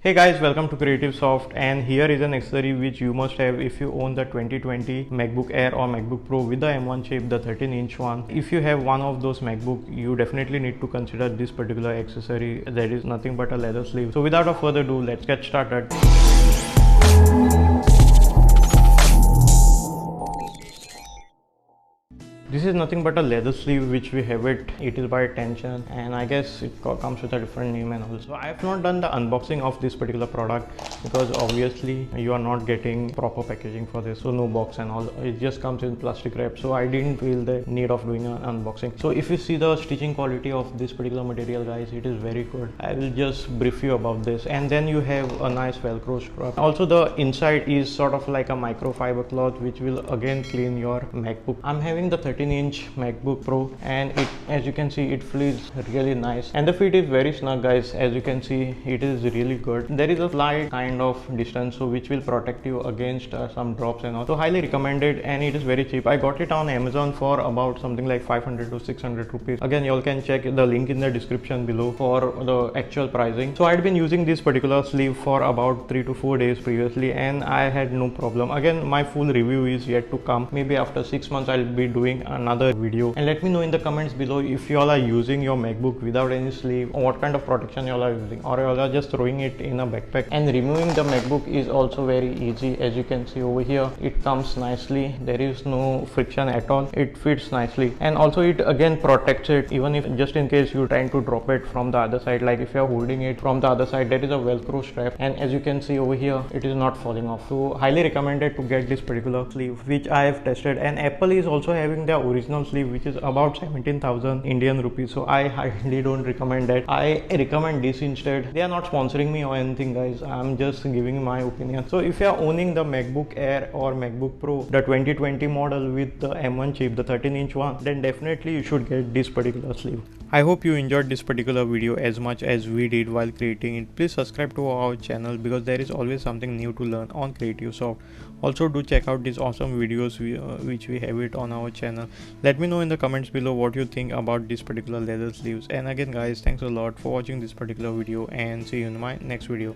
Hey guys, welcome to Creative Soft, and here is an accessory which you must have if you own the 2020 MacBook Air or MacBook Pro with the M1 chip, the 13-inch one. If you have one of those MacBook, you definitely need to consider this particular accessory. That is nothing but a leather sleeve. So without a further ado, let's get started. This is nothing but a leather sleeve which we have it. It is by tension, and I guess it comes with a different name and also. I have not done the unboxing of this particular product because obviously you are not getting proper packaging for this, so no box and all. It just comes in plastic wrap, so I didn't feel the need of doing an unboxing. So if you see the stitching quality of this particular material, guys, it is very good. I will just brief you about this, and then you have a nice velcro strap. Also the inside is sort of like a microfiber cloth which will again clean your MacBook. I'm having the 13-inch MacBook Pro, and it, as you can see, it feels really nice, and the fit is very snug, guys. As you can see, it is really good. There is a slight kind of distance, so which will protect you against some drops and all. So highly recommended, and it is very cheap. I got it on Amazon for about something like 500 to 600 rupees. Again, you all can check the link in the description below for the actual pricing. So I had been using this particular sleeve for about 3 to 4 days previously, and I had no problem. Again, my full review is yet to come. Maybe after 6 months I'll be doing another video, and let me know in the comments below if you all are using your MacBook without any sleeve, or what kind of protection you all are using, or you all are just throwing it in a backpack. And removing the MacBook is also very easy. As you can see over here, it comes nicely. There is no friction at all. It fits nicely, and also it again protects it, even if just in case you're trying to drop it from the other side. Like if you're holding it from the other side, there is a velcro strap, and as you can see over here, it is not falling off. So highly recommended to get this particular sleeve, which I have tested. And Apple is also having their original sleeve, which is about 17,000 Indian rupees, so I highly don't recommend that. I recommend this instead. They are not sponsoring me or anything, guys. I'm just giving my opinion. So if you are owning the MacBook Air or MacBook Pro, the 2020 model with the M1 chip, the 13-inch one, then definitely you should get this particular sleeve. I hope you enjoyed this particular video as much as we did while creating it. Please subscribe to our channel because there is always something new to learn on Creative Soft. Also do check out these awesome videos which we have it on our channel. Let me know in the comments below what you think about this particular leather sleeves. And again, guys, thanks a lot for watching this particular video, and see you in my next video.